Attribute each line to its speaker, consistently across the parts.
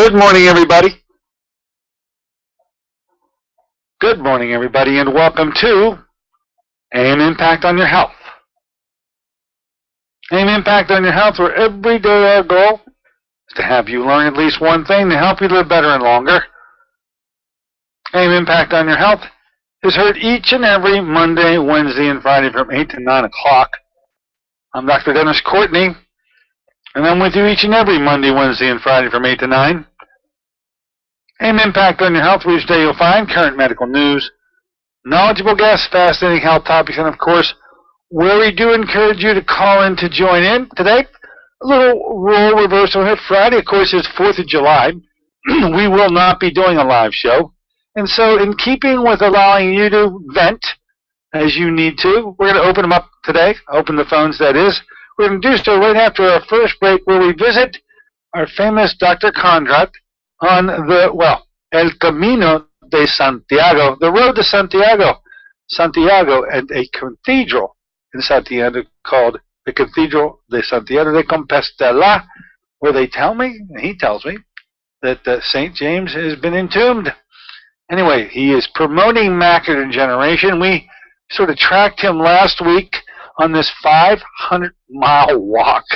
Speaker 1: Good morning, everybody. Good morning, everybody, and welcome to AIM Impact on Your Health. AIM Impact on Your Health, where every day our goal is to have you learn at least one thing to help you live better and longer. AIM Impact on Your Health is heard each and every Monday, Wednesday, and Friday from 8 to 9 o'clock. I'm Dr. Dennis Courtney, and I'm with you each and every Monday, Wednesday, and Friday from 8 to 9. AIM Impact on Your Health, where each day you'll find current medical news, knowledgeable guests, fascinating health topics, and of course, where we do encourage you to call in to join in. Today, a little role reversal here. Friday, of course, is 4th of July. We will not be doing a live show. And so, in keeping with allowing you to vent as you need to, we're going to open them up today, open the phones, that is. We're going to do so right after our first break, where we visit our famous Dr. Kondrot on the, El Camino de Santiago, the road to Santiago. Santiago, and a cathedral in Santiago called the Cathedral de Santiago de Compostela, where they tell me, he tells me, that St. James has been entombed. Anyway, he is promoting macular degeneration. We sort of tracked him last week on this 500-mile walk.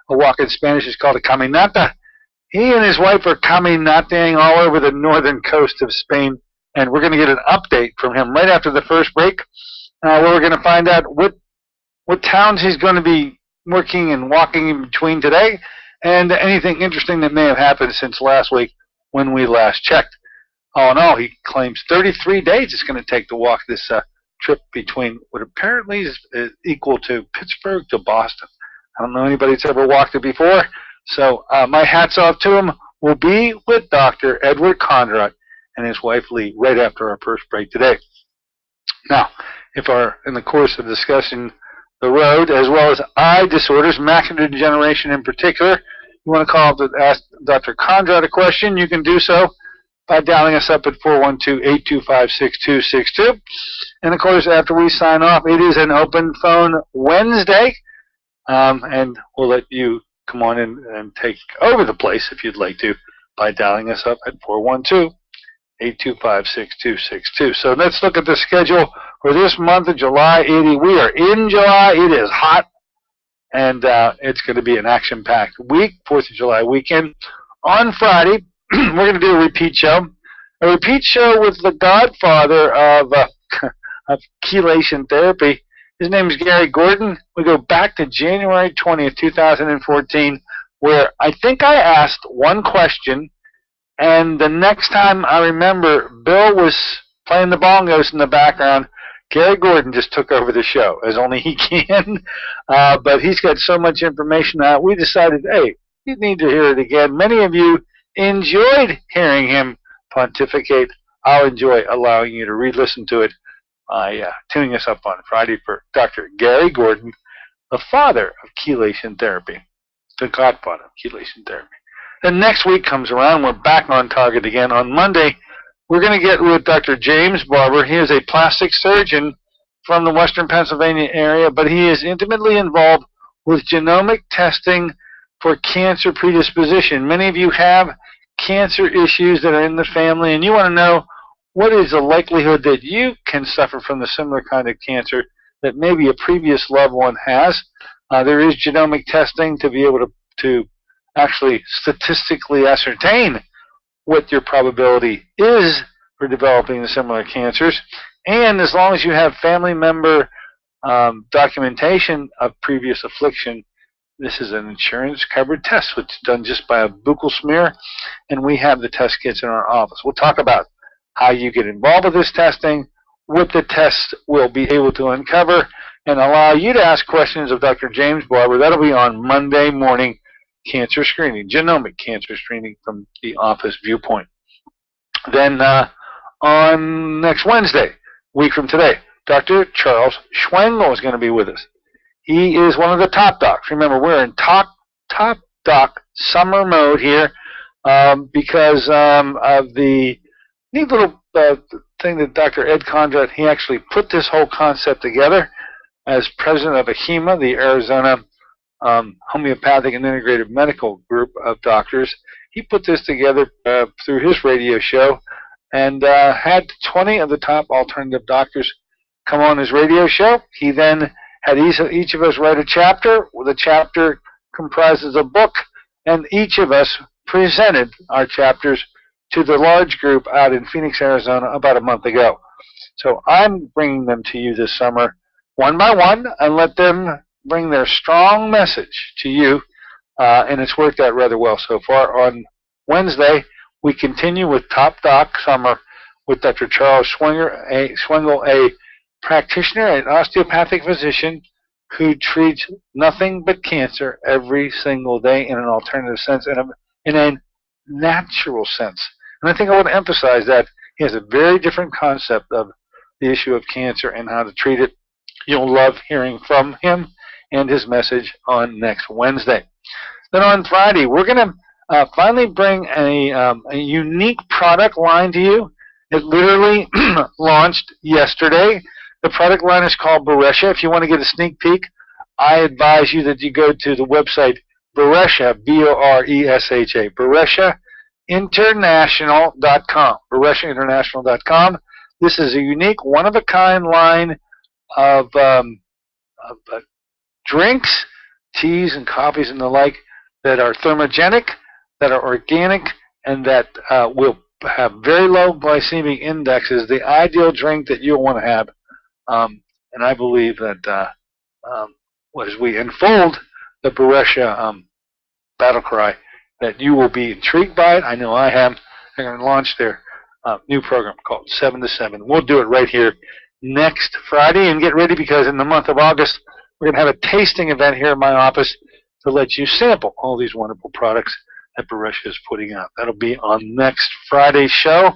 Speaker 1: A walk in Spanish is called a caminata. He and his wife are caminating all over the northern coast of Spain, and we're going to get an update from him right after the first break, where we're going to find out what towns he's going to be working and walking in between today, and anything interesting that may have happened since last week when we last checked. All in all, he claims 33 days it's going to take to walk this trip between what apparently is equal to Pittsburgh to Boston. I don't know anybody that's ever walked it before. So my hat's off to him. We'll be with Dr. Edward Kondrot and his wife Lee right after our first break today. Now, if in the course of discussing the road as well as eye disorders, macular degeneration in particular, you want to call to ask Dr. Kondrot a question, you can do so by dialing us up at 412-825-6262. And of course, after we sign off, it is an open phone Wednesday, and we'll let you come on in and take over the place if you'd like to by dialing us up at 412-825-6262. So let's look at the schedule for this month of July. We are in July. It is hot, and it's going to be an action-packed week, 4th of July weekend. On Friday, we're going to do a repeat show with the godfather of chelation therapy. His name is Gary Gordon. We go back to January 20th, 2014, where I think I asked one question, and the next time I remember, Bill was playing the bongos in the background. Gary Gordon just took over the show, as only he can. But he's got so much information out, we decided, hey, you need to hear it again. Many of you enjoyed hearing him pontificate. I'll enjoy allowing you to re-listen to it by tuning us up on Friday for Dr. Gary Gordon, the father of chelation therapy, the godfather of chelation therapy. Then next week comes around, we're back on target again. On Monday, we're going to get with Dr. James Barber. He is a plastic surgeon from the Western Pennsylvania area, but he is intimately involved with genomic testing for cancer predisposition. Many of you have cancer issues that are in the family, and you want to know what is the likelihood that you can suffer from the similar kind of cancer that maybe a previous loved one has. There is genomic testing to be able to actually statistically ascertain what your probability is for developing the similar cancers. And as long as you have family member documentation of previous affliction, this is an insurance-covered test, which is done just by a buccal smear, and we have the test kits in our office. We'll talk about how you get involved with this testing, what the test will be able to uncover, and allow you to ask questions of Dr. James Barber. That'll be on Monday morning cancer screening, genomic cancer screening from the office viewpoint. Then on next Wednesday, week from today, Dr. Charles Schwengel is going to be with us. He is one of the top docs. Remember, we're in top doc summer mode here because of the neat little thing that Dr. Ed Kondrot, he actually put this whole concept together as president of AHIMA, the Arizona Homeopathic and Integrative Medical Group of Doctors. he put this together through his radio show and had 20 of the top alternative doctors come on his radio show. He then had each of us write a chapter. The chapter comprises a book, and each of us presented our chapters to the large group out in Phoenix, Arizona about a month ago. So I'm bringing them to you this summer one by one and let them bring their strong message to you, and it's worked out rather well so far. On Wednesday, we continue with Top Doc Summer with Dr. Charles Schwengel, a practitioner, an osteopathic physician who treats nothing but cancer every single day in an alternative sense, in a natural sense. And I think I want to emphasize that he has a very different concept of the issue of cancer and how to treat it. You'll love hearing from him and his message on next Wednesday. Then on Friday, we're going to finally bring a unique product line to you. It literally launched yesterday. The product line is called Beresha. If you want to get a sneak peek, I advise you that you go to the website Beresha, B-O-R-E-S-H-A, BereshaInternational.com, BereshaInternational.com. This is a unique, one-of-a-kind line of drinks, teas and coffees and the like that are thermogenic, that are organic, and that will have very low glycemic indexes, the ideal drink that you'll want to have. And I believe that as we unfold the Beresha battle cry, that you will be intrigued by it. I know I am. They're going to launch their new program called 7 to 7. We'll do it right here next Friday. And get ready, because in the month of August, we're going to have a tasting event here in my office to let you sample all these wonderful products that Beresha is putting out. That'll be on next Friday's show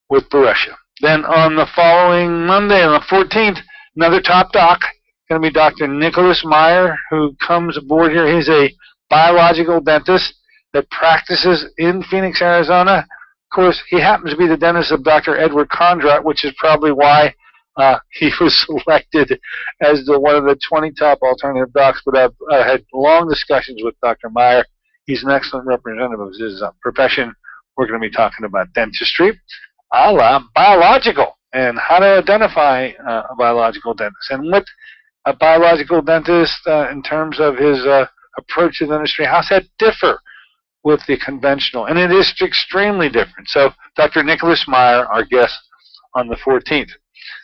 Speaker 1: with Beresha. Then on the following Monday, on the 14th, another top doc, going to be Dr. Nicholas Meyer, who comes aboard here. He's a biological dentist that practices in Phoenix, Arizona. Of course, he happens to be the dentist of Dr. Edward Kondrot, which is probably why he was selected as one of the 20 top alternative docs. But I've had long discussions with Dr. Meyer. He's an excellent representative of his profession. We're going to be talking about dentistry, biological, and how to identify a biological dentist. And with a biological dentist, in terms of his approach to dentistry, how does that differ with the conventional? And it is extremely different. So Dr. Nicholas Meyer, our guest on the 14th.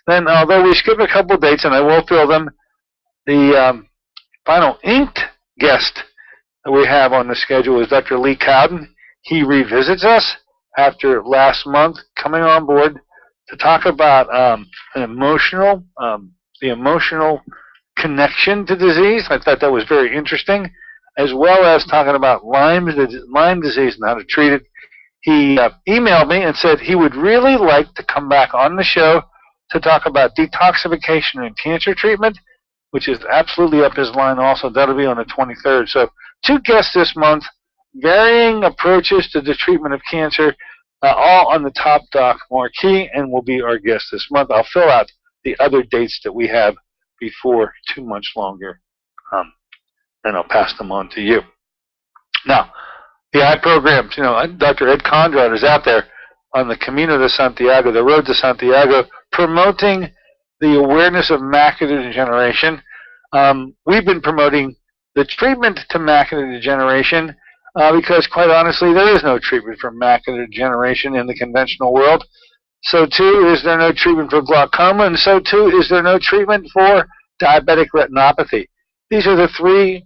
Speaker 1: Then, although we skip a couple of dates, and I will fill them, the final inked guest that we have on the schedule is Dr. Lee Cowden. He revisits us after last month, coming on board to talk about the emotional connection to disease. I thought that was very interesting, as well as talking about Lyme disease and how to treat it. He emailed me and said he would really like to come back on the show to talk about detoxification and cancer treatment, which is absolutely up his line also. That'll be on the 23rd. So 2 guests this month, varying approaches to the treatment of cancer, all on the Top Doc marquee, and will be our guest this month. I'll fill out the other dates that we have before too much longer, and I'll pass them on to you. Now, the eye programs, Dr. Ed Kondrot is out there on the Camino de Santiago, the road to Santiago, promoting the awareness of macular degeneration. We've been promoting the treatment to macular degeneration because, quite honestly, there is no treatment for macular degeneration in the conventional world. So, too, is there no treatment for glaucoma, and so, too, is there no treatment for diabetic retinopathy. These are the 3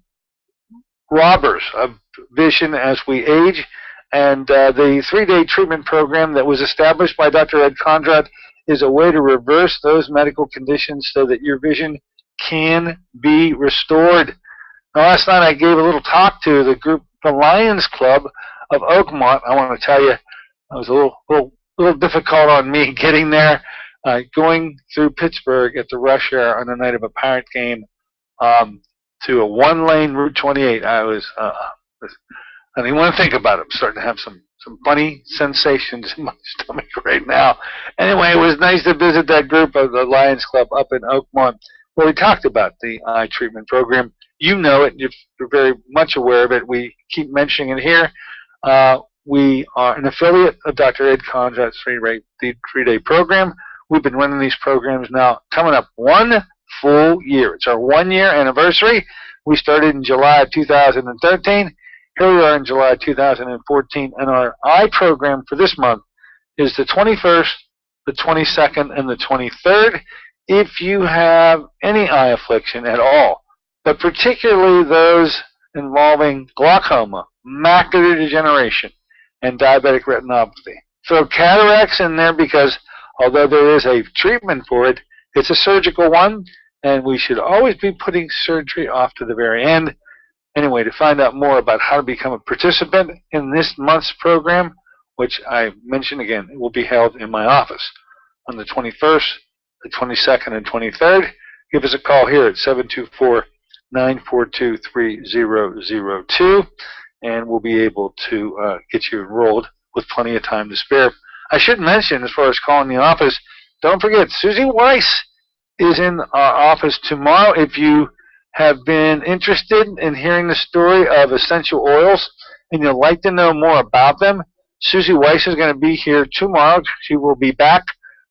Speaker 1: robbers of vision as we age, and the 3-day treatment program that was established by Dr. Ed Kondrot is a way to reverse those medical conditions so that your vision can be restored. Now, last night I gave a little talk to the group, the Lions Club of Oakmont. I want to tell you, it was a little difficult on me getting there, going through Pittsburgh at the rush hour on the night of a Pirate game to a 1-lane Route 28. I didn't even want to think about it. I'm starting to have some funny sensations in my stomach right now. Anyway, it was nice to visit that group of the Lions Club up in Oakmont, where we talked about the eye treatment program. You know it. You're very much aware of it. We keep mentioning it here. We are an affiliate of Dr. Ed Kondrot's three-day program. We've been running these programs now coming up 1 full year. It's our 1-year anniversary. We started in July of 2013. Here we are in July 2014, and our eye program for this month is the 21st, the 22nd, and the 23rd. If you have any eye affliction at all, but particularly those involving glaucoma, macular degeneration, and diabetic retinopathy. Throw cataracts in there because although there is a treatment for it, it's a surgical one, and we should always be putting surgery off to the very end. Anyway, to find out more about how to become a participant in this month's program, which I mentioned again, it will be held in my office on the 21st, the 22nd, and 23rd. Give us a call here at 724-942-3002, and we'll be able to get you enrolled with plenty of time to spare. I should mention, as far as calling the office, don't forget, Susie Weiss is in our office tomorrow. If you have been interested in hearing the story of essential oils and you'd like to know more about them, Susie Weiss is going to be here tomorrow. She will be back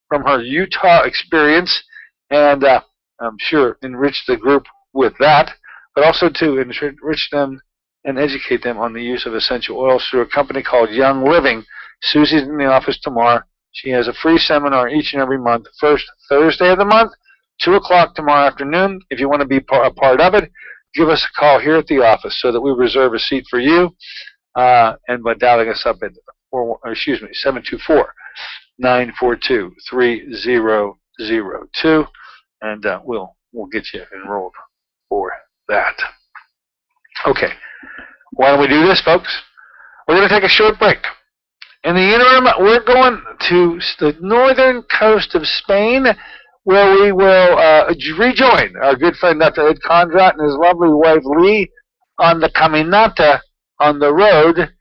Speaker 1: from her Utah experience, and I'm sure enrich the group with that, but also to enrich them and educate them on the use of essential oils through a company called Young Living. Susie's in the office tomorrow. She has a free seminar each and every month, first Thursday of the month, 2 o'clock tomorrow afternoon. If you want to be a part of it, give us a call here at the office so that we reserve a seat for you, and by dialing us up at 724-942-3002, and we'll get you enrolled for that. Okay, why don't we do this, folks? We're going to take a short break. In the interim, we're going to the northern coast of Spain, where we will rejoin our good friend Dr. Ed Kondrot and his lovely wife Lee on the Caminata, on the road,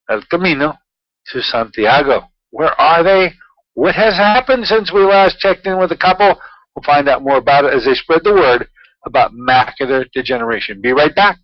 Speaker 1: El Camino, to Santiago. Where are they? What has happened since we last checked in with the couple? We'll find out more about it as they spread the word about macular degeneration. Be right back.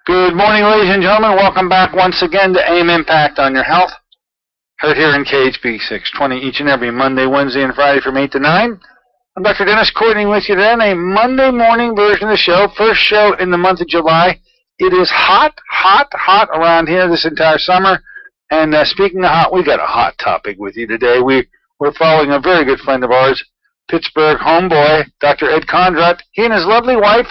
Speaker 1: Good morning, ladies and gentlemen. Welcome back once again to AIM Impact on Your Health. Heard here in KHB 620 each and every Monday, Wednesday, and Friday from 8 to 9. I'm Dr. Dennis coordinating with you today on a Monday morning version of the show. First show in the month of July. It is hot, hot, hot around here this entire summer. And speaking of hot, we got a hot topic with you today. We're following a very good friend of ours, Pittsburgh homeboy, Dr. Ed Kondrot. He and his lovely wife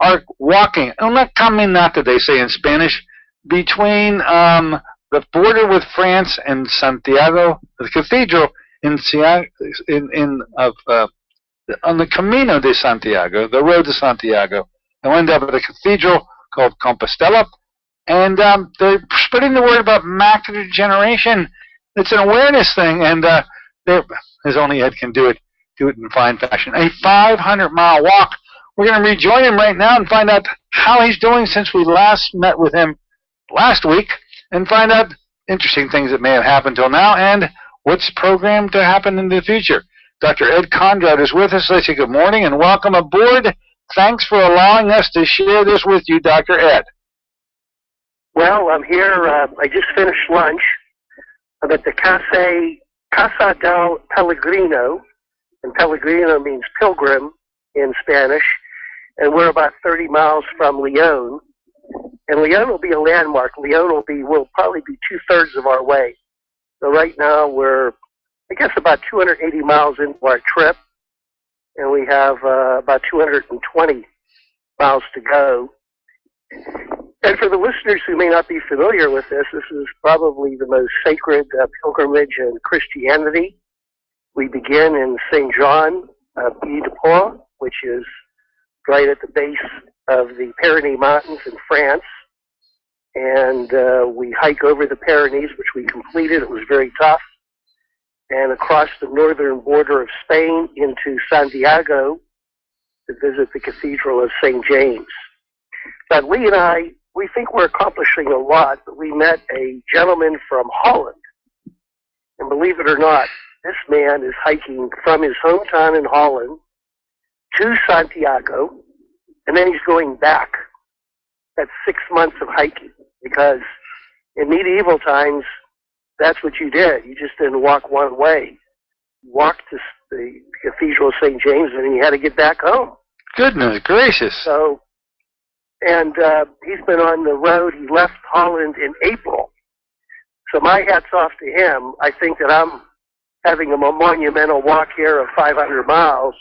Speaker 1: are walking, una caminata, they say in Spanish, between the border with France and Santiago, the cathedral on the Camino de Santiago, the road to Santiago. They'll end up at a cathedral called Compostela, and they're spreading the word about macular degeneration. It's an awareness thing, and as only Ed can do it in fine fashion. A 500-mile walk. We're going to rejoin him right now and find out how he's doing since we last met with him last week, and find out interesting things that may have happened till now and what's programmed to happen in the future. Dr. Ed Kondrot is with us. Let's say good morning and welcome aboard. Thanks for allowing us to share this with you, Dr. Ed.
Speaker 2: Well, I'm here. I just finished lunch. I'm at the Casa del Pellegrino, and Pellegrino means pilgrim in Spanish, and we're about 30 miles from Leon. And Leon will be a landmark. Leon will probably be 2/3 of our way. So right now we're, I guess, about 280 miles into our trip, and we have about 220 miles to go. And for the listeners who may not be familiar with this is probably the most sacred pilgrimage in Christianity. We begin in St. John Pied de Port, which is right at the base of the Pyrenees Mountains in France. And we hike over the Pyrenees, which we completed. It was very tough. And across the northern border of Spain into Santiago to visit the Cathedral of St. James. But Lee and I, we think we're accomplishing a lot, but we met a gentleman from Holland. And believe it or not, this man is hiking from his hometown in Holland to Santiago, and then he's going back. That's 6 months of hiking, because in medieval times, that's what you did. You just didn't walk one way. You walked to the Cathedral of St. James, and then you had to get back home.
Speaker 1: Goodness gracious.
Speaker 2: So, and he's been on the road. He left Holland in April. So my hat's off to him. I think that I'm having a monumental walk here of 500 miles,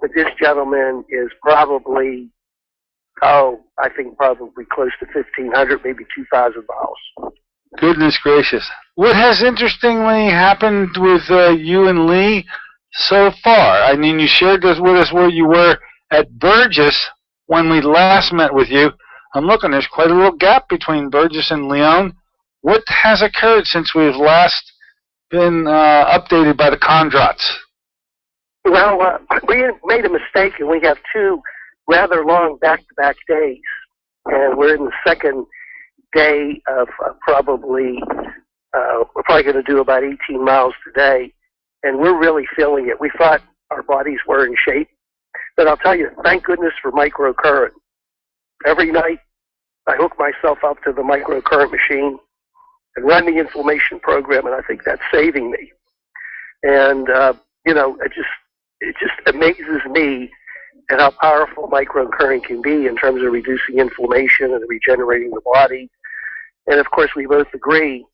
Speaker 2: but this gentleman is probably, I think probably close to 1,500, maybe 2,000 miles.
Speaker 1: Goodness gracious. What has interestingly happened with you and Lee so far? I mean, you shared this with us where you were at Burgess when we last met with you. I'm looking, there's quite a little gap between Burgess and Leon. What has occurred since we've last been updated by the Kondrots?
Speaker 2: Well, we made a mistake, and we have two rather long back-to-back days. And we're in the second day of we're probably going to do about 18 miles today, and we're really feeling it. We thought our bodies were in shape, but I'll tell you, thank goodness for microcurrent. Every night, I hook myself up to the microcurrent machine and run the inflammation program, and I think that's saving me. And, it just amazes me at how powerful microcurrent can be in terms of reducing inflammation and regenerating the body. And of course, we both agree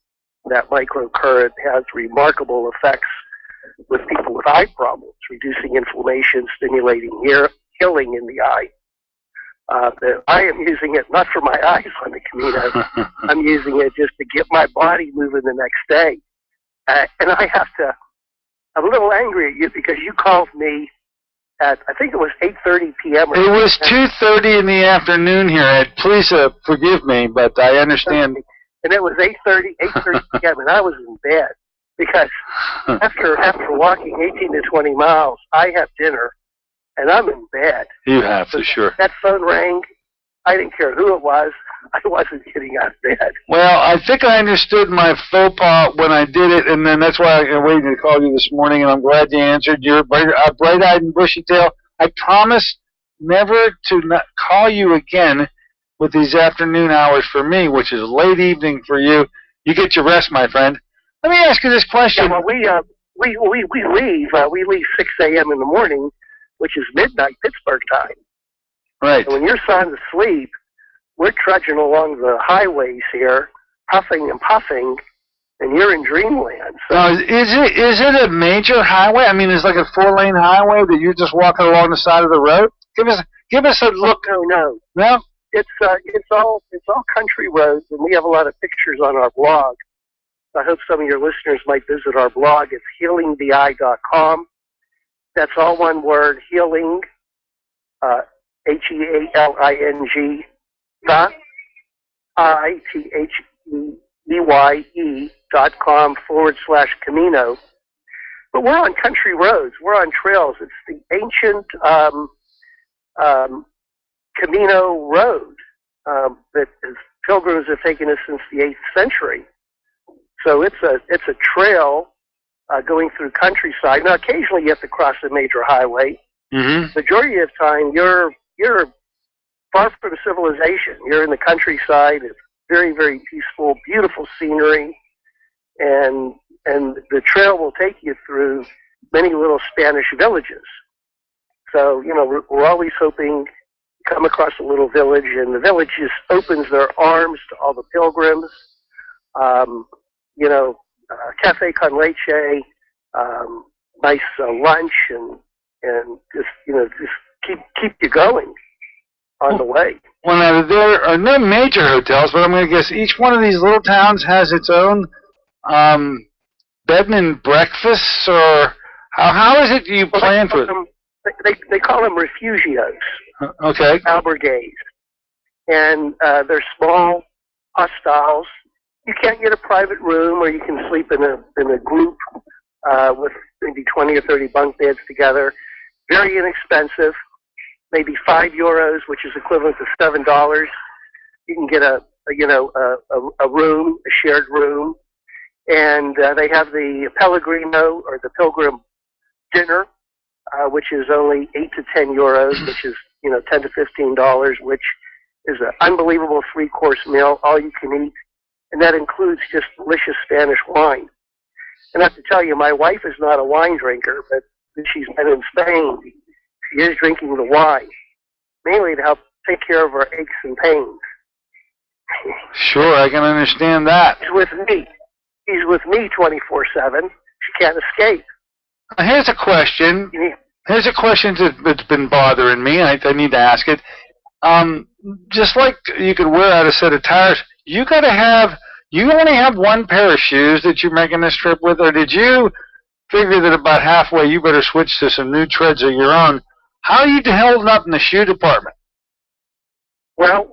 Speaker 2: that microcurrent has remarkable effects with people with eye problems, reducing inflammation, stimulating healing in the eye. I am using it not for my eyes on the Camino. I'm using it just to get my body moving the next day. And I'm a little angry at you because you called me at, I think it was 8:30 p.m.
Speaker 1: It was 2:30 in the afternoon here, Ed. Please forgive me, but I understand.
Speaker 2: And it was 8:30 p.m. and I was in bed because after walking 18 to 20 miles, I have dinner and I'm in bed.
Speaker 1: You have, for sure.
Speaker 2: That phone rang. I didn't care who it was. I wasn't getting out of bed.
Speaker 1: Well, I think I understood my faux pas when I did it, and then that's why I waited to call you this morning, and I'm glad you answered. You're bright-eyed and bushy-tailed. I promise never to not call you again with these afternoon hours for me, which is late evening for you. You get your rest, my friend. Let me ask you this question.
Speaker 2: Yeah, well, we leave 6 a.m. in the morning, which is midnight Pittsburgh time.
Speaker 1: Right.
Speaker 2: And when your son's asleep, we're trudging along the highways here, puffing and puffing, and you're in dreamland. So,
Speaker 1: now, is it a major highway? I mean, is it like a 4-lane highway that you're just walking along the side of the road? Give us a look.
Speaker 2: No.
Speaker 1: No?
Speaker 2: It's all country roads, and we have a lot of pictures on our blog. I hope some of your listeners might visit our blog. It's healingbi.com. That's all one word, healing, HEALING, ITHEBYE.com/Camino. But we're on country roads. We're on trails. It's the ancient Camino road that pilgrims have taken us since the 8th century. So it's a trail going through countryside. Now, occasionally you have to cross a major highway.
Speaker 1: Mm-hmm.
Speaker 2: Majority of the time, you're far from civilization. You're in the countryside. It's very, very peaceful, beautiful scenery, and the trail will take you through many little Spanish villages. So, you know, we're always hoping to come across a little village, and the village just opens their arms to all the pilgrims. You know, cafe con leche, nice lunch, and just keep you going on the way.
Speaker 1: Well, now, there are no major hotels, but I'm going to guess each one of these little towns has its own bed and breakfasts, or how is it you plan for it?
Speaker 2: They call them refugios.
Speaker 1: Okay.
Speaker 2: Albergues. And they're small hostels. You can't get a private room, or you can sleep in a group with maybe 20 or 30 bunk beds together. Very inexpensive, maybe €5, which is equivalent to $7. You can get a room, a shared room, and they have the Pellegrino or the Pilgrim dinner, which is only €8 to €10, which is $10 to $15, which is an unbelievable 3-course meal, all you can eat. And that includes just delicious Spanish wine. And I have to tell you, my wife is not a wine drinker, but she's been in Spain. She is drinking the wine, mainly to help take care of her aches and pains.
Speaker 1: Sure, I can understand that.
Speaker 2: She's with me. She's with me 24/7. She can't escape.
Speaker 1: Here's a question. Here's a question that's been bothering me. I need to ask it. Just like you could wear out a set of tires, you only have one pair of shoes that you're making this trip with, or did you figure that about halfway you better switch to some new treads of your own? How are you holding up in the shoe department?
Speaker 2: Well,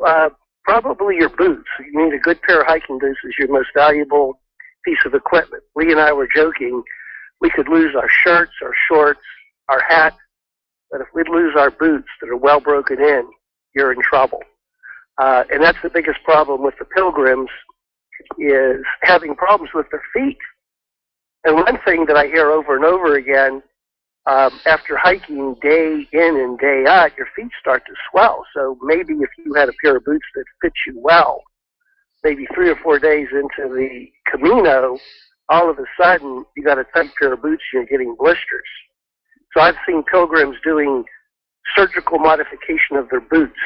Speaker 2: probably your boots. You need a good pair of hiking boots is your most valuable piece of equipment. Lee and I were joking. We could lose our shirts, our shorts, our hat, but if we'd lose our boots that are well broken in, you're in trouble. And that's the biggest problem with the pilgrims, is having problems with their feet. And one thing that I hear over and over again, after hiking day in and day out, your feet start to swell. So maybe if you had a pair of boots that fit you well, maybe 3 or 4 days into the Camino, all of a sudden you got a tight pair of boots and you're getting blisters. So I've seen pilgrims doing surgical modification of their boots.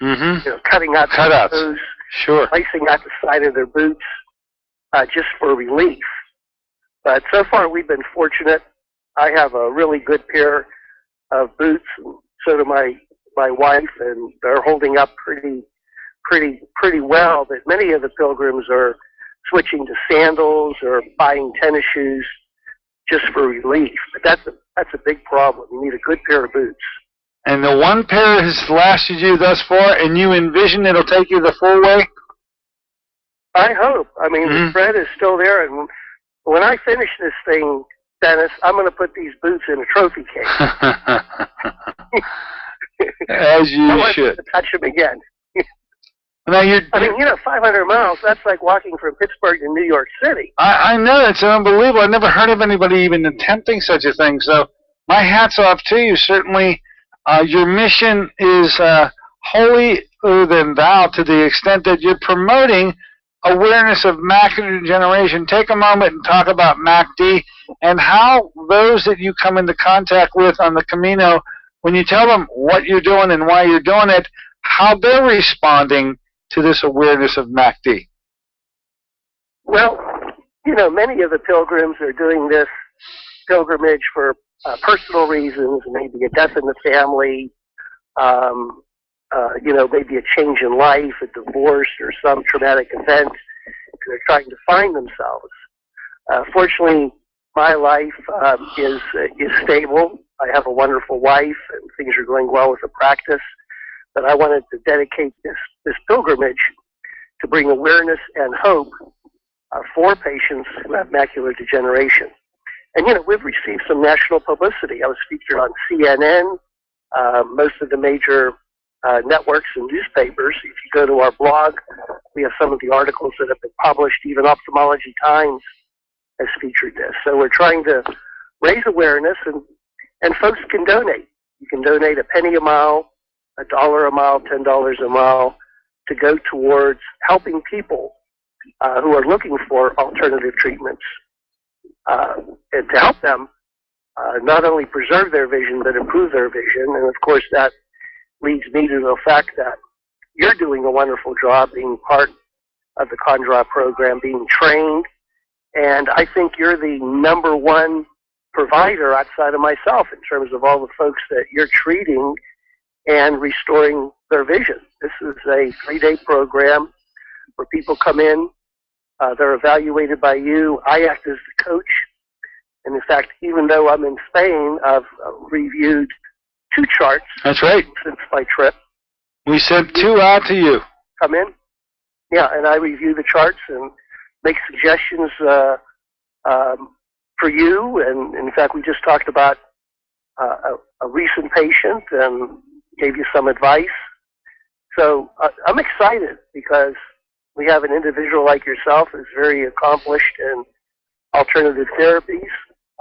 Speaker 1: Mm-hmm.
Speaker 2: Cutting out the toes,
Speaker 1: sure,
Speaker 2: placing out the side of their boots, just for relief. But so far we've been fortunate. I have a really good pair of boots, and so do my wife, and they're holding up pretty well. But many of the pilgrims are switching to sandals or buying tennis shoes just for relief. But that's a big problem. You need a good pair of boots.
Speaker 1: And the one pair has lasted you thus far, and you envision it'll take you the full way?
Speaker 2: I hope. I mean, the thread is still there, and when I finish this thing, Dennis, I'm going to put these boots in a trophy case.
Speaker 1: As you should.
Speaker 2: To touch them again.
Speaker 1: Now
Speaker 2: 500 miles, that's like walking from Pittsburgh to New York City.
Speaker 1: I know, it's unbelievable. I've never heard of anybody even attempting such a thing, so my hat's off to you. Certainly, your mission is holier than thou, to the extent that you're promoting awareness of macular degeneration. Take a moment and talk about MACD and how those that you come into contact with on the Camino, when you tell them what you're doing and why you're doing it, how they're responding to this awareness of MACD.
Speaker 2: Well, many of the pilgrims are doing this pilgrimage for personal reasons, maybe a death in the family, maybe a change in life, a divorce, or some traumatic event. They're trying to find themselves. Fortunately, my life is stable. I have a wonderful wife, and things are going well with the practice. But I wanted to dedicate this pilgrimage to bring awareness and hope for patients who have macular degeneration. And, we've received some national publicity. I was featured on CNN, most of the major networks and newspapers. If you go to our blog, we have some of the articles that have been published. Even Ophthalmology Times has featured this. So we're trying to raise awareness, and folks can donate. You can donate a penny a mile, $1 a mile, $10 a mile, to go towards helping people who are looking for alternative treatments, and to help them not only preserve their vision, but improve their vision. And of course, that leads me to the fact that you're doing a wonderful job being part of the Kondrot program, being trained. And I think you're the number one provider outside of myself in terms of all the folks that you're treating and restoring their vision. This is a 3-day program where people come in, they're evaluated by you. I act as the coach. And in fact, even though I'm in Spain, I've reviewed 2 charts.
Speaker 1: That's right.
Speaker 2: Since my trip.
Speaker 1: We sent 2 out to you.
Speaker 2: Come in. Yeah, and I review the charts and make suggestions for you. And in fact, we just talked about a recent patient and gave you some advice. So I'm excited because we have an individual like yourself who's very accomplished in alternative therapies,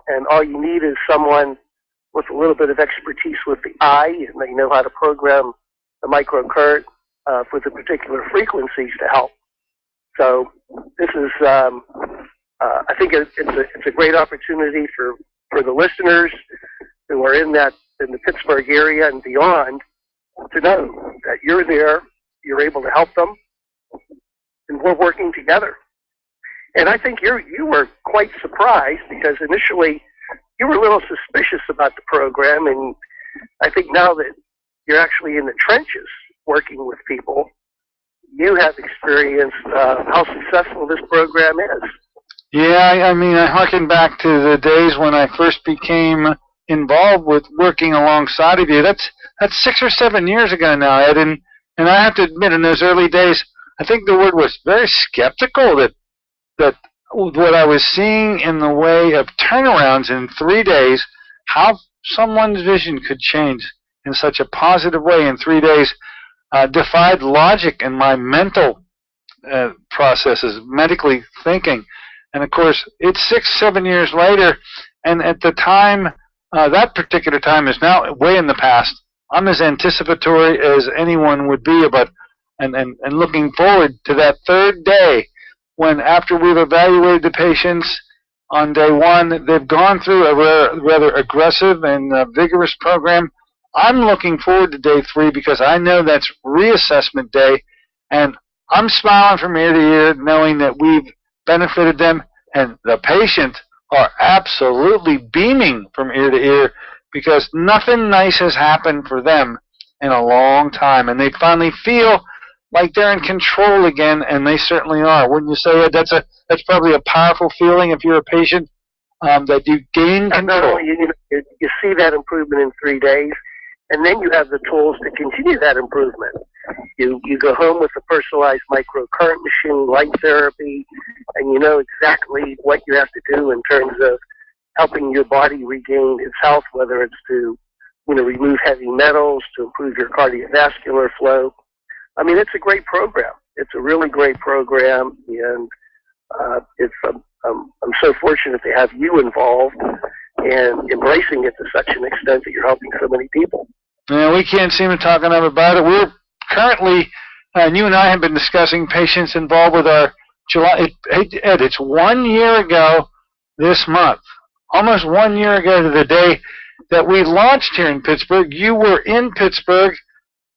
Speaker 2: and all you need is someone with a little bit of expertise with the eye, and they know how to program the microcurrent for the particular frequencies to help. So this is, I think it's a great opportunity for the listeners who are in the Pittsburgh area and beyond to know that you're there, you're able to help them, and we're working together. And I think you were quite surprised because initially you were a little suspicious about the program, and I think now that you're actually in the trenches working with people, you have experienced how successful this program is.
Speaker 1: Yeah, I mean, I harken back to the days when I first became involved with working alongside of you. That's 6 or 7 years ago now, Ed, and I have to admit, in those early days, I think the word was very skeptical that what I was seeing in the way of turnarounds in 3 days, how someone's vision could change in such a positive way in 3 days, defied logic and my mental processes, medically thinking. And of course, it's 6, 7 years later, and at the time, that particular time is now way in the past. I'm as anticipatory as anyone would be about and looking forward to that 3rd day when, after we've evaluated the patients on day 1, they've gone through a rather aggressive and vigorous program. I'm looking forward to day 3 because I know that's reassessment day, and I'm smiling from ear to ear knowing that we've benefited them, and the patients are absolutely beaming from ear to ear because nothing nice has happened for them in a long time, and they finally feel like they're in control again, and they certainly are. Wouldn't you say, Ed? That's probably a powerful feeling if you're a patient, that you gain control.
Speaker 2: Not only you see that improvement in 3 days, and then you have the tools to continue that improvement. You go home with a personalized microcurrent machine, light therapy, and you know exactly what you have to do in terms of helping your body regain its health, whether it's to remove heavy metals, to improve your cardiovascular flow. I mean, it's a great program. It's a really great program, and I'm so fortunate to have you involved and embracing it to such an extent that you're helping so many people.
Speaker 1: Yeah, we can't seem to talk enough about it. We're currently, and you and I have been discussing patients involved with our July. Ed, it's 1 year ago this month, almost 1 year ago to the day that we launched here in Pittsburgh. You were in Pittsburgh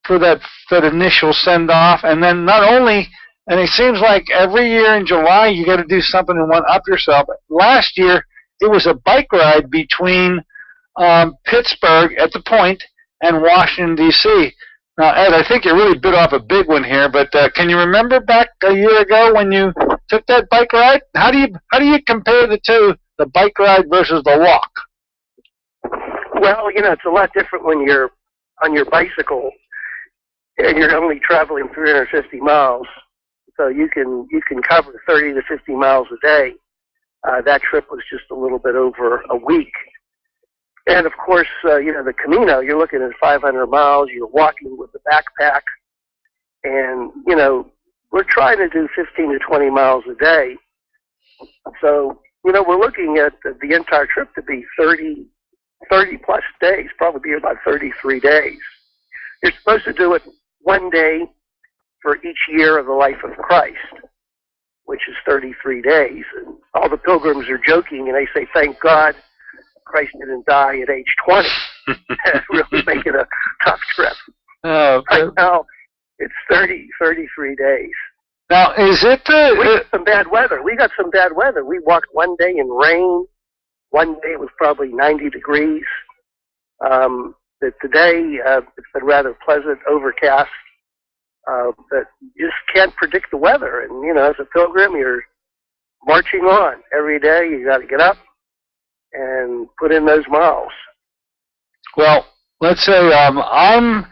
Speaker 1: for that initial send-off, and then not only And it seems like every year in July you got to do something and one up yourself. Last year it was a bike ride between Pittsburgh at the Point and Washington D.C. Now, Ed, I think you really bit off a big one here, but can you remember back a year ago when you took that bike ride? How do you compare the two, the bike ride versus the walk?
Speaker 2: Well, it's a lot different when you're on your bicycle and you're only traveling 350 miles, so you can cover 30 to 50 miles a day. That trip was just a little bit over a week. And of course, the Camino, you're looking at 500 miles, you're walking with the backpack, and, we're trying to do 15 to 20 miles a day. So, we're looking at the entire trip to be 30 plus days, probably be about 33 days. You're supposed to do it one day for each year of the life of Christ, which is 33 days. And all the pilgrims are joking, and they say, thank God Christ didn't die at age 20. Really make it a tough trip.
Speaker 1: Oh, okay.
Speaker 2: Right now, it's 33 days.
Speaker 1: Now, is it
Speaker 2: we got some bad weather. We got some bad weather. We walked one day in rain. One day it was probably 90 degrees. Today it's been rather pleasant, overcast. But you just can't predict the weather. And, as a pilgrim, you're marching on. Every day you got to get up and put in those miles. Well,
Speaker 1: let's say I'm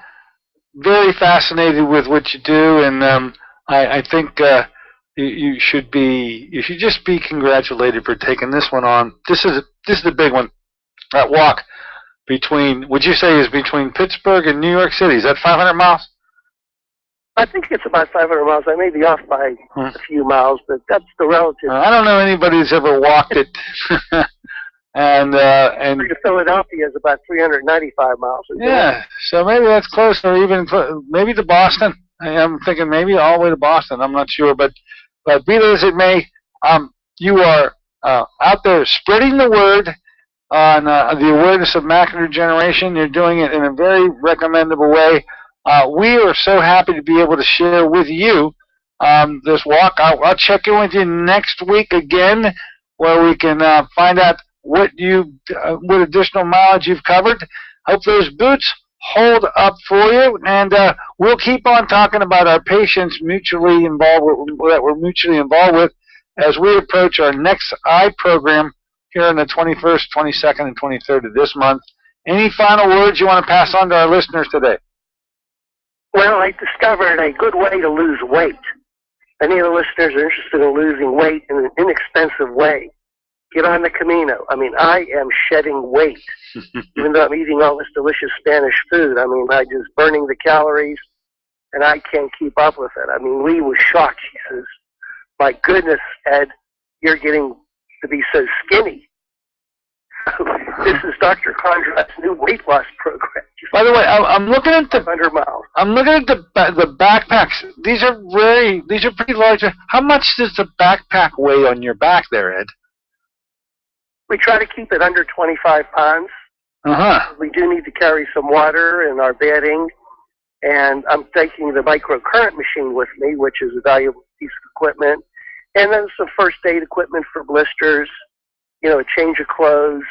Speaker 1: very fascinated with what you do, and I think you should just be congratulated for taking this one on. This is the big one. That walk between, would you say, is between Pittsburgh and New York City? Is that 500 miles?
Speaker 2: I think it's about 500 miles. I may be off by a few miles, but that's the relative.
Speaker 1: I don't know anybody who's ever walked it. And
Speaker 2: to Philadelphia is about 395 miles.
Speaker 1: Yeah, so maybe that's close, or even maybe to Boston. I'm thinking maybe all the way to Boston. I'm not sure, but be that as it may, you are out there spreading the word on the awareness of macular degeneration. You're doing it in a very recommendable way. We are so happy to be able to share with you this walk. I'll check in with you next week again, where we can find out what additional mileage you've covered. Hope those boots hold up for you, and we'll keep on talking about our patients that we're mutually involved with as we approach our next eye program here on the 21st, 22nd, and 23rd of this month. Any final words you want to pass on to our listeners today?
Speaker 2: Well, I discovered a good way to lose weight. Any of the listeners are interested in losing weight in an inexpensive way, get on the Camino. I mean, I am shedding weight, even though I'm eating all this delicious Spanish food. I mean, I'm just burning the calories, and I can't keep up with it. I mean, Lee was shocked. She says, my goodness, Ed, you're getting to be so skinny. This is Dr. Kondrot's new weight loss program.
Speaker 1: By the way, I'm looking at the
Speaker 2: 100 miles.
Speaker 1: I'm looking at the backpacks. These are pretty large. How much does the backpack weigh on your back there, Ed?
Speaker 2: We try to keep it under 25 pounds. We do need to carry some water and our bedding, and I'm taking the microcurrent machine with me, which is a valuable piece of equipment, and then some first aid equipment for blisters, a change of clothes,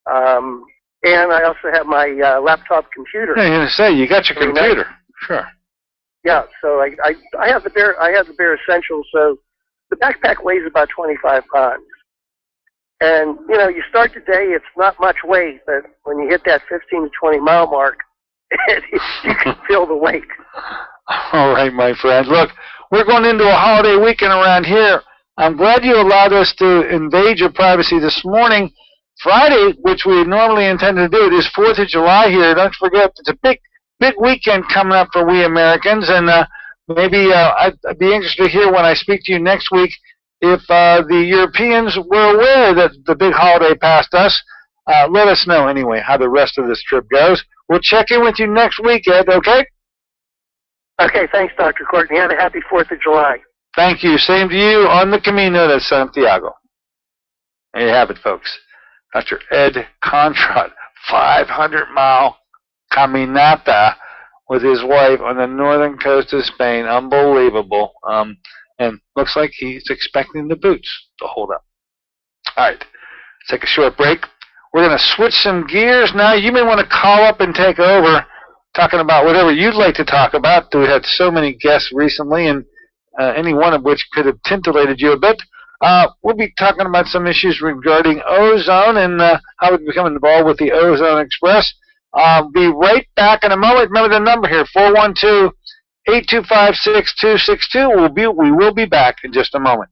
Speaker 2: and I also have my laptop computer.
Speaker 1: Yeah, you're gonna say you got your computer, sure.
Speaker 2: Yeah, so I have the bare essentials. So the backpack weighs about 25 pounds. And, you start the day, it's not much weight, but when you hit that 15 to 20 mile mark, you can feel the weight.
Speaker 1: All right, my friend. Look, we're going into a holiday weekend around here. I'm glad you allowed us to invade your privacy this morning. Friday, which we normally intend to do, it is 4th of July here. Don't forget, it's a big weekend coming up for we Americans, and maybe I'd be interested to hear when I speak to you next week if the Europeans were aware that the big holiday passed us. Let us know anyway how the rest of this trip goes. We'll check in with you next week, Ed, okay?
Speaker 2: Okay, thanks, Dr. Courtney. Have a happy 4th of July.
Speaker 1: Thank you. Same to you on the Camino de Santiago. There you have it, folks. Dr. Ed Kondrot, 500-mile caminata with his wife on the northern coast of Spain. Unbelievable. And looks like he's expecting the boots to hold up. All right, let's take a short break. We're going to switch some gears now. You may want to call up and take over, talking about whatever you'd like to talk about. We had so many guests recently, and any one of which could have tintillated you a bit. We'll be talking about some issues regarding ozone and how we become involved with the Ozone Express. Be right back in a moment. Remember the number here, 412-825-6262. We will be back in just a moment.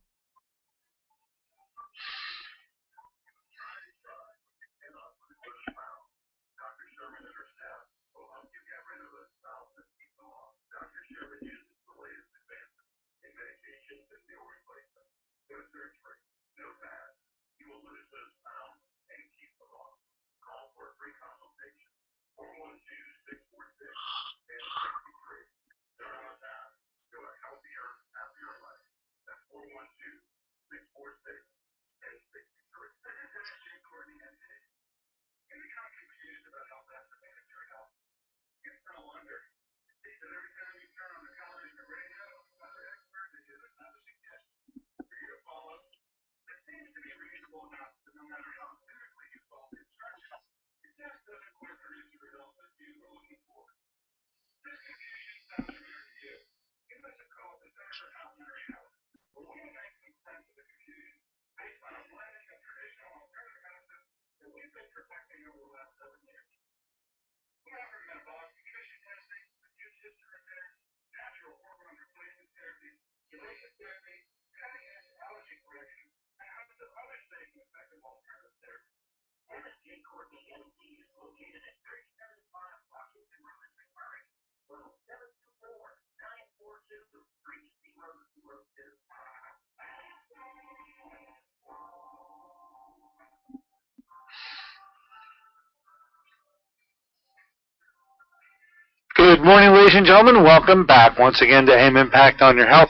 Speaker 1: Good morning, ladies and gentlemen. Welcome back once again to AIM Impact on Your Health.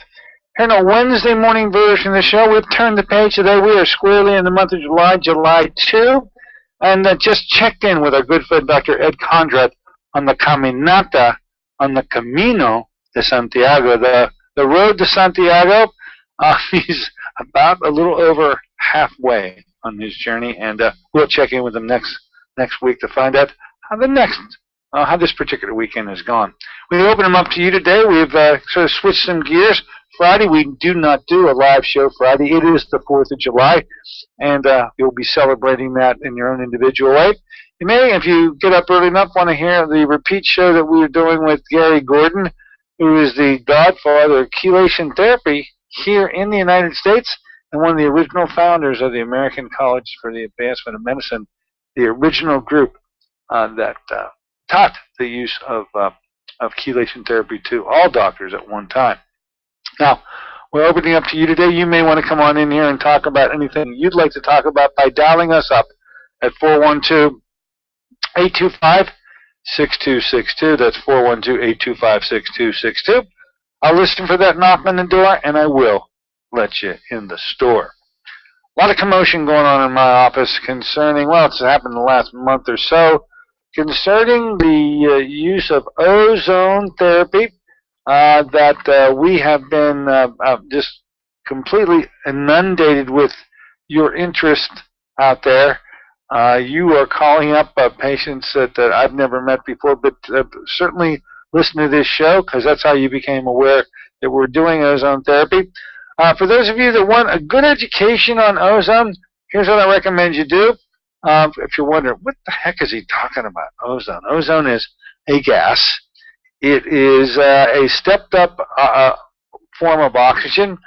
Speaker 1: Here in a Wednesday morning version of the show, we've turned the page today. We are squarely in the month of July, July 2, and just checked in with our good friend Dr. Ed Kondrot on the Caminata, on the Camino de Santiago, the road to Santiago. He's about a little over halfway on his journey, and we'll check in with him next week to find out how this particular weekend has gone. We open them up to you today. We've sort of switched some gears. Friday, we do not do a live show Friday. It is the 4th of July, and you'll be celebrating that in your own individual way. You may, if you get up early enough, want to hear the repeat show that we were doing with Gary Gordon, who is the godfather of chelation therapy here in the United States and one of the original founders of the American College for the Advancement of Medicine, the original group that taught the use of chelation therapy to all doctors at one time. Now, we're opening up to you today. You may want to come on in here and talk about anything you'd like to talk about by dialing us up at 412-825-6262. That's 412-825-6262. I'll listen for that knock on the door, and I will let you in the store. A lot of commotion going on in my office concerning, well, it's happened in the last month or so, concerning the use of ozone therapy that we have been just completely inundated with your interest out there. You are calling up patients that I've never met before, but certainly listen to this show because that's how you became aware that we're doing ozone therapy. For those of you that want a good education on ozone, here's what I recommend you do. If you're wondering, what the heck is he talking about, ozone? Ozone is a gas. It is a stepped-up form of oxygen.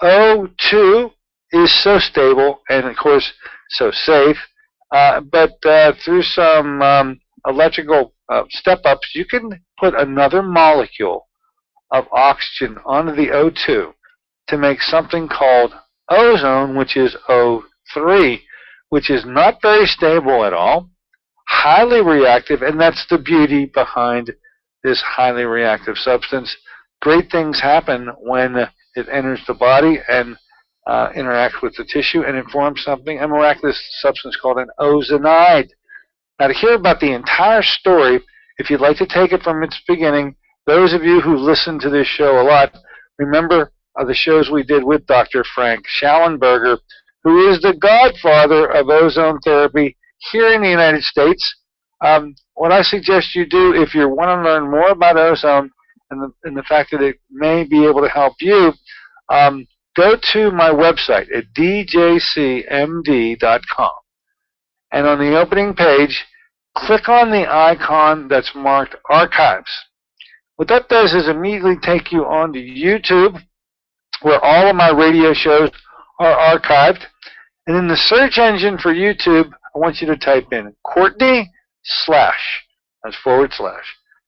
Speaker 1: O2 is so stable and, of course, so safe. But through some electrical step-ups, you can put another molecule of oxygen onto the O2 to make something called ozone, which is O3, which is not very stable at all, highly reactive, and that's the beauty behind this highly reactive substance. Great things happen when it enters the body and interacts with the tissue and it forms something, a miraculous substance called an ozonide. Now, to hear about the entire story, if you'd like to take it from its beginning, those of you who listen to this show a lot, remember of the shows we did with Dr. Frank Schallenberger, who is the godfather of ozone therapy here in the United States. What I suggest you do, if you want to learn more about ozone and the fact that it may be able to help you, go to my website at djcmd.com. And on the opening page, click on the icon that's marked Archives. What that does is immediately take you onto YouTube, where all of my radio shows are archived. And in the search engine for YouTube, I want you to type in Courtney / that's /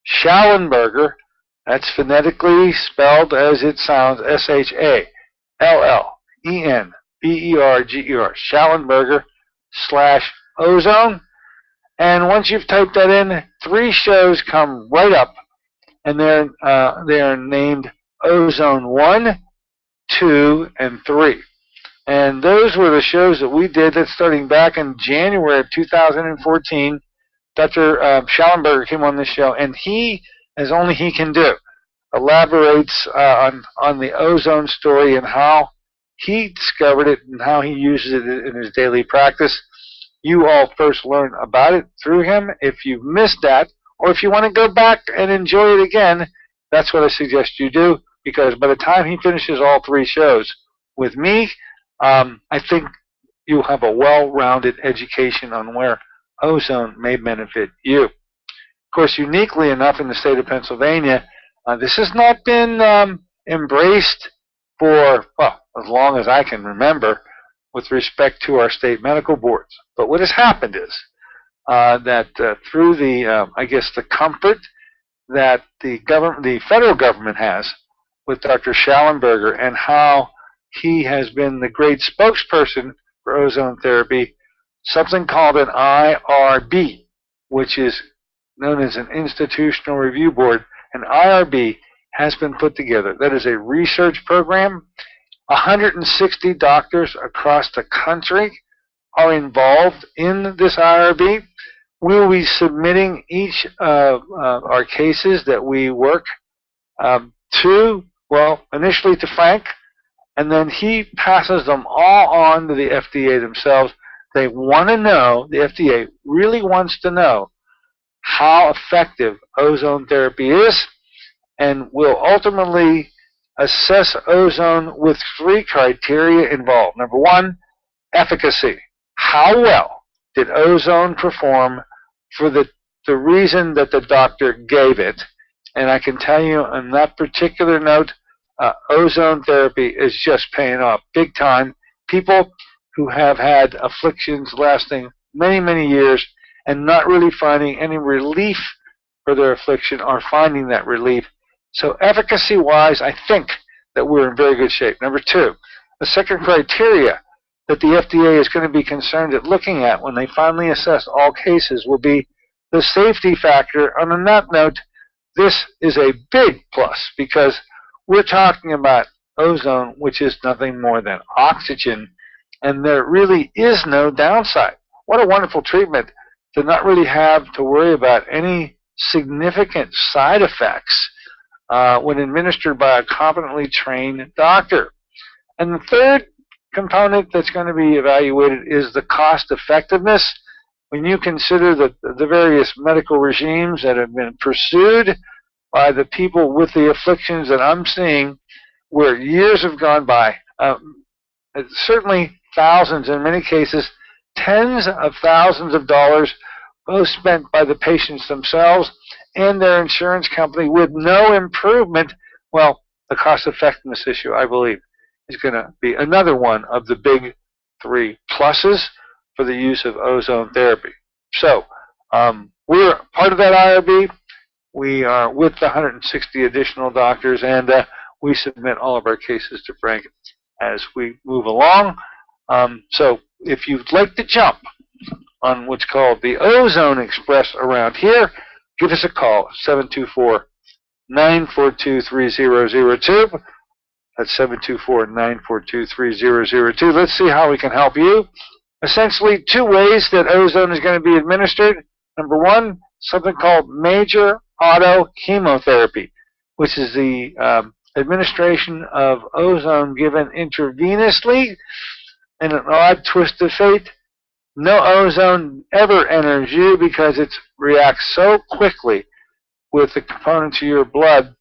Speaker 1: Schallenberger. That's phonetically spelled as it sounds, Schallenberger, Schallenberger / ozone. And once you've typed that in, 3 shows come right up, and they're named Ozone 1, 2, and 3. And those were the shows that we did. That's starting back in January of 2014. Dr. Schallenberger came on this show, and he, as only he can do, elaborates on the ozone story and how he discovered it and how he uses it in his daily practice. You all first learn about it through him. If you've missed that, or if you want to go back and enjoy it again, that's what I suggest you do, because by the time he finishes all 3 shows with me, I think you'll have a well-rounded education on where ozone may benefit you. Of course, uniquely enough in the state of Pennsylvania, this has not been embraced for, well, as long as I can remember with respect to our state medical boards. But what has happened is that through the, I guess, the comfort that the federal government has with Dr. Schallenberger and how he has been the great spokesperson for ozone therapy, something called an IRB, which is known as an Institutional Review Board. An IRB has been put together. That is a research program. 160 doctors across the country are involved in this IRB. We will be submitting each of our cases that we work to, well, initially to Frank, and then he passes them all on to the FDA themselves. They want to know, the FDA really wants to know how effective ozone therapy is, and will ultimately assess ozone with 3 criteria involved. Number 1, efficacy. How well did ozone perform for the reason that the doctor gave it? And I can tell you on that particular note, ozone therapy is just paying off big time. People who have had afflictions lasting many, many years and not really finding any relief for their affliction are finding that relief. So efficacy-wise, I think that we're in very good shape. Number 2, the second criteria that the FDA is going to be concerned at looking at when they finally assess all cases will be the safety factor. And on that note, this is a big plus because we're talking about ozone, which is nothing more than oxygen, and there really is no downside. What a wonderful treatment to not really have to worry about any significant side effects when administered by a competently trained doctor. And the third component that's going to be evaluated is the cost effectiveness. When you consider the various medical regimes that have been pursued by the people with the afflictions that I'm seeing, where years have gone by, certainly thousands, in many cases tens of thousands of dollars, both spent by the patients themselves and their insurance company with no improvement. Well, the cost effectiveness issue, I believe, is going to be another one of the big 3 pluses for the use of ozone therapy. So we're part of that IRB. We are with the 160 additional doctors, and we submit all of our cases to Frank as we move along. So if you'd like to jump on what's called the Ozone Express around here, give us a call, 724-942-3002. That's 724-942-3002. Let's see how we can help you. Essentially, 2 ways that ozone is going to be administered. Number 1, something called major auto chemotherapy, which is the administration of ozone given intravenously. In an odd twist of fate, no ozone ever enters you because it reacts so quickly with the components of your blood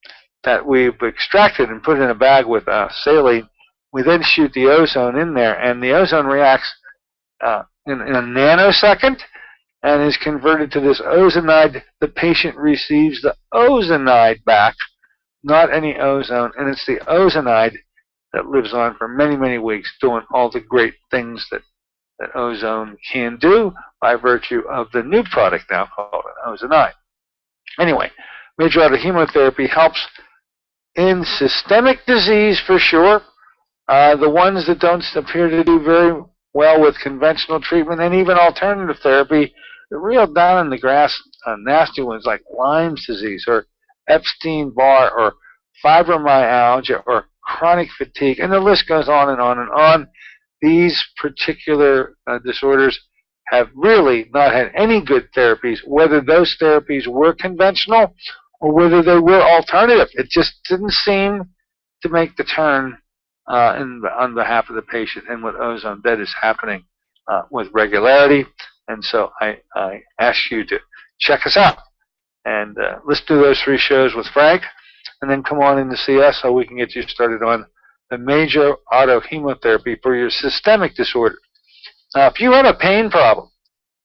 Speaker 1: that we've extracted and put in a bag with saline. We then shoot the ozone in there, and the ozone reacts in a nanosecond and is converted to this ozonide. The patient receives the ozonide back, not any ozone, and it's the ozonide that lives on for many, many weeks, doing all the great things that ozone can do by virtue of the new product now called an ozonide. Anyway, major autohemotherapy helps in systemic disease for sure. The ones that don't appear to do very well with conventional treatment and even alternative therapy, the real down in the grass, nasty ones like Lyme's disease or Epstein-Barr or fibromyalgia or chronic fatigue, and the list goes on and on and on. These particular disorders have really not had any good therapies, whether those therapies were conventional or whether they were alternative. It just didn't seem to make the turn on behalf of the patient. And with ozone, that is happening with regularity. And so I ask you to check us out and let's do those 3 shows with Frank, and then come on in to see us so we can get you started on the major autohemotherapy for your systemic disorder. Now, if you have a pain problem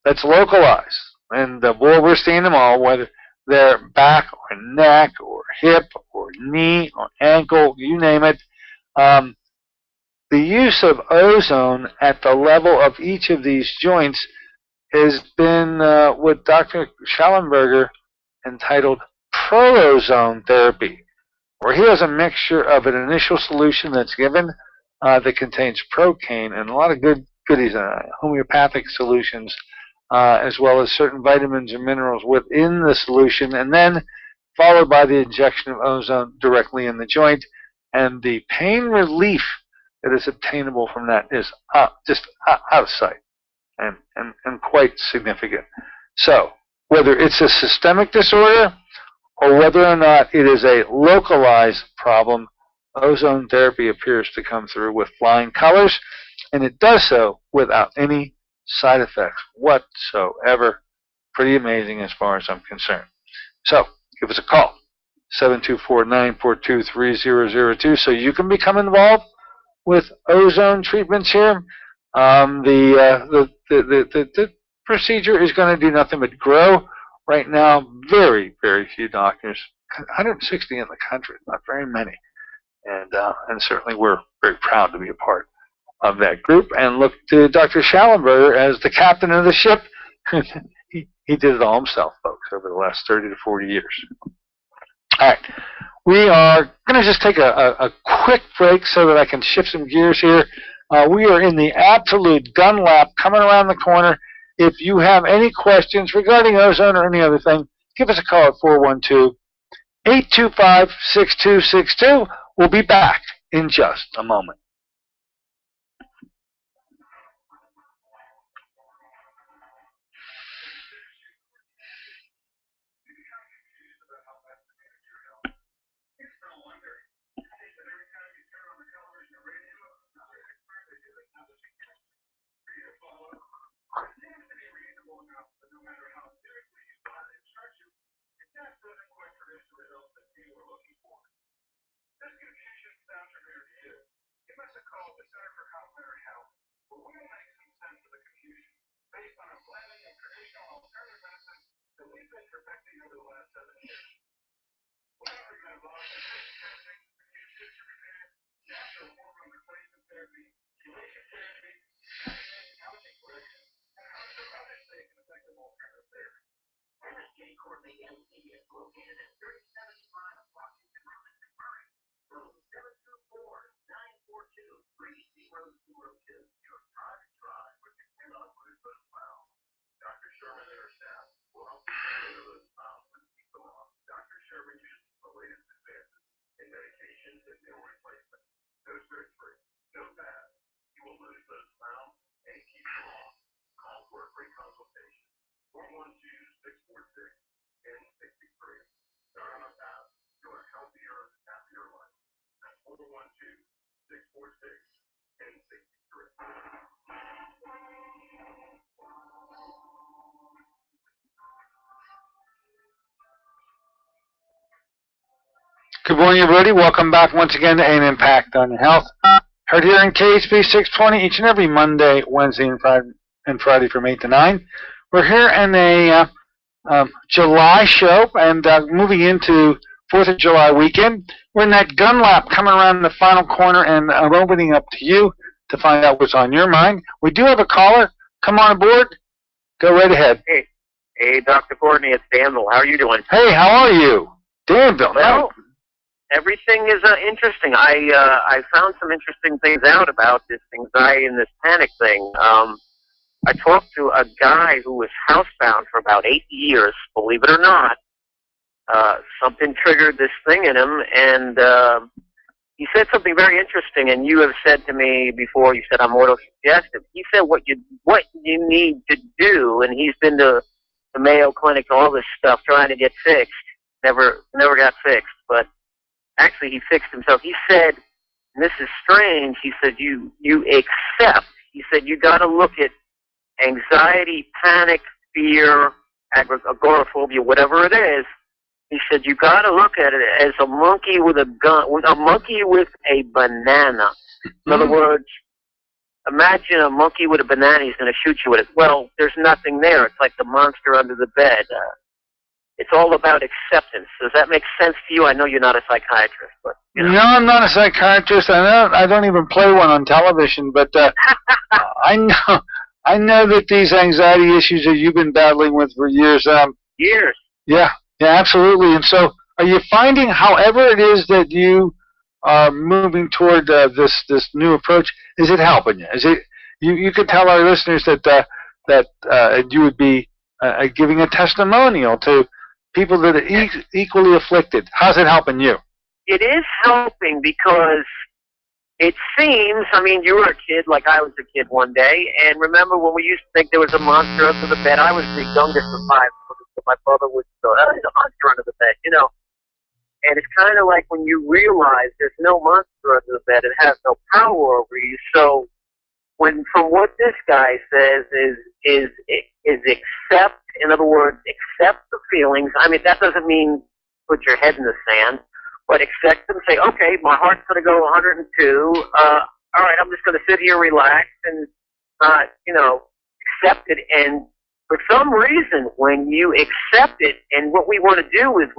Speaker 1: that's localized, and boy, we're seeing them all, whether they're back or neck or hip or knee or ankle, you name it, the use of ozone at the level of each of these joints has been what Dr. Schallenberger entitled prolozone therapy, where he has a mixture of an initial solution that's given that contains procaine and a lot of goodies, homeopathic solutions, as well as certain vitamins and minerals within the solution, and then followed by the injection of ozone directly in the joint. And the pain relief that is obtainable from that is just out of sight and quite significant. So, whether it's a systemic disorder or whether or not it is a localized problem, ozone therapy appears to come through with flying colors, and it does so without any side effects whatsoever. Pretty amazing as far as I'm concerned. So, give us a call, 724-942-3002, so you can become involved with ozone treatments here. The procedure is going to do nothing but grow. Right now, very, very few doctors, 160 in the country, not very many. And certainly we're very proud to be a part of that group and look to Dr. Schallenberger as the captain of the ship. he did it all himself, folks, over the last 30 to 40 years. All right. We are going to just take a quick break so that I can shift some gears here. We are in the absolute gun lap coming around the corner. If you have any questions regarding ozone or any other thing, give us a call at 412-825-6262. We'll be back in just a moment. Good morning, everybody. Welcome back once again to An Impact on Your Health. Heard here in KHB 620 each and every Monday, Wednesday, and Friday from 8 to 9. We're here in a July show and moving into 4th of July weekend. We're in that gun lap coming around the final corner, and I'm opening up to you to find out what's on your mind. We do have a caller. Come on aboard. Go right ahead.
Speaker 3: Hey, Dr. Courtney, it's Danville. How are you doing?
Speaker 1: Hey, how are you? Danville.
Speaker 3: Well, everything is interesting. I found some interesting things out about this anxiety and this panic thing. I talked to a guy who was housebound for about 8 years, believe it or not. Something triggered this thing in him, and he said something very interesting, and you have said to me before, you said I'm auto-suggestive. He said what you need to do, and he's been to the Mayo Clinic, all this stuff, trying to get fixed. Never got fixed, but actually he fixed himself. He said, and this is strange, he said you accept. He said you got to look at anxiety, panic, fear, agoraphobia, whatever it is. He said you got to look at it as a monkey with a gun, a monkey with a banana. In other words, imagine a monkey with a banana. He's going to shoot you with it. Well, there's nothing there. It's like the monster under the bed. It's all about acceptance. Does that make sense to you? I know you're not a psychiatrist, but you know.
Speaker 1: No, I'm not a psychiatrist. I don't even play one on television. But I know that these anxiety issues that you've been battling with for years.
Speaker 3: Years.
Speaker 1: Yeah, absolutely. And so, are you finding, however it is that you are moving toward this new approach, is it helping you? Is it you could tell our listeners that you would be giving a testimonial to people that are equally afflicted. How's it helping you?
Speaker 3: It is helping because it seems, I mean, you were a kid like I was a kid one day, and remember when we used to think there was a monster under the bed? I was the youngest of 5, so my brother was there's a monster under the bed, you know. And it's kind of like when you realize there's no monster under the bed, it has no power over you. So from what this guy says is accept, in other words, accept the feelings. I mean, that doesn't mean put your head in the sand, but accept them. Say, okay, my heart's going to go 102. All right, I'm just going to sit here, relax, and accept it. And for some reason, when you accept it, and what we want to do is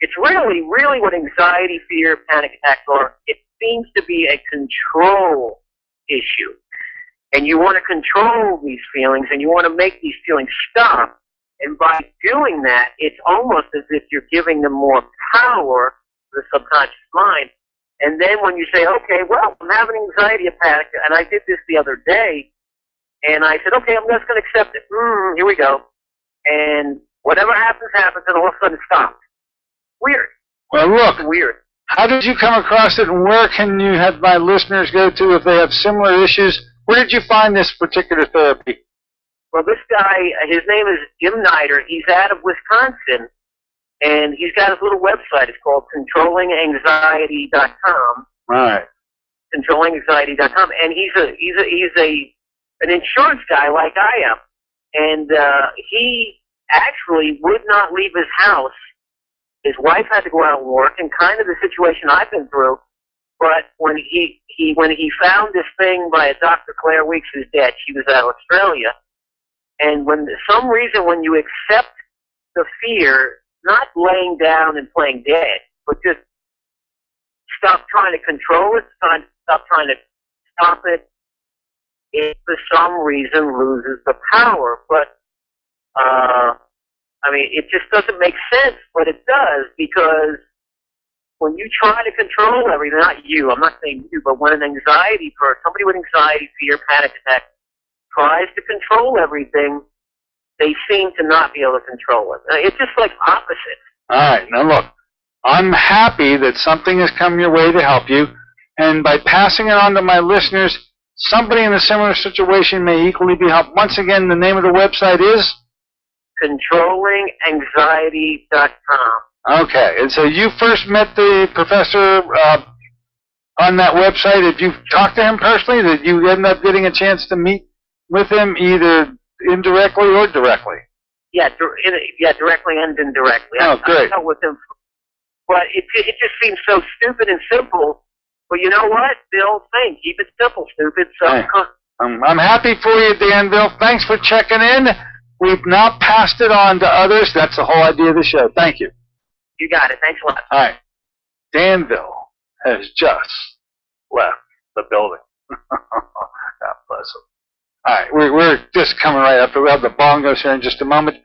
Speaker 3: it's really what anxiety, fear, panic attacks are. It seems to be a control issue. And you want to control these feelings, and you want to make these feelings stop. And by doing that, it's almost as if you're giving them more power to the subconscious mind. And then when you say, okay, well, I'm having anxiety or panic, and I did this the other day, and I said, okay, I'm just going to accept it. Here we go. And whatever happens, and all of a sudden it stops. Weird.
Speaker 1: Well, look.
Speaker 3: It's weird.
Speaker 1: How did you come across it, and where can you have my listeners go to if they have similar issues? Where did you find this particular therapy?
Speaker 3: Well, this guy, his name is Jim Nider. He's out of Wisconsin, and he's got his little website. It's called ControllingAnxiety.com.
Speaker 1: Right.
Speaker 3: ControllingAnxiety.com, and he's an insurance guy like I am, and he actually would not leave his house. His wife had to go out and work, and kind of the situation I've been through. But when he found this thing by a Dr. Claire Weeks, who's dead, she was out of Australia, and when some reason when you accept the fear, not laying down and playing dead, but just stop trying to control it, stop trying to stop it, it for some reason loses the power. But I mean, it just doesn't make sense, but it does, because when you try to control everything, not you, I'm not saying you, but when somebody with anxiety, fear, panic attack, tries to control everything, they seem to not be able to control it. It's just like opposite.
Speaker 1: All right. Now, look, I'm happy that something has come your way to help you, and by passing it on to my listeners, somebody in a similar situation may equally be helped. Once again, the name of the website is?
Speaker 3: ControllingAnxiety.com.
Speaker 1: Okay, and so you first met the professor on that website. Did you talk to him personally? Did you end up getting a chance to meet with him either indirectly or directly?
Speaker 3: Yeah, directly and indirectly.
Speaker 1: Oh, great.
Speaker 3: I met with him But it just seems so stupid and simple. But you know what? The old thing, keep it simple, stupid. So
Speaker 1: Hey, I'm happy for you, Danville. Thanks for checking in. We've now passed it on to others. That's the whole idea of the show. Thank you.
Speaker 3: you got it. Thanks a lot.
Speaker 1: All right. Danville has just left the building. God bless him. All right. We're just coming right up. We'll have the bongos here in just a moment.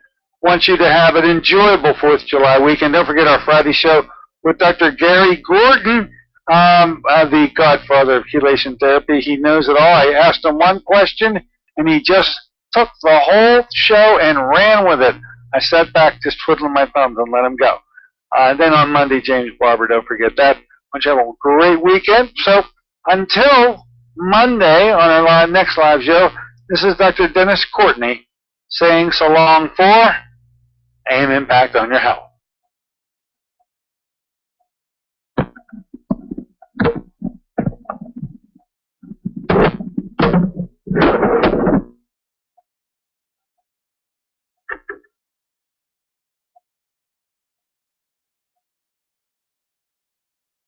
Speaker 1: Want you to have an enjoyable 4th of July weekend. Don't forget our Friday show with Dr. Gary Gordon, the godfather of chelation therapy. He knows it all. I asked him one question, and he just took the whole show and ran with it. I sat back just twiddling my thumbs and let him go. Then on Monday, James Barber, don't forget that. I want you to have a great weekend. So until Monday on our next live show, this is Dr. Dennis Courtney saying so long for AIM Impact on your health.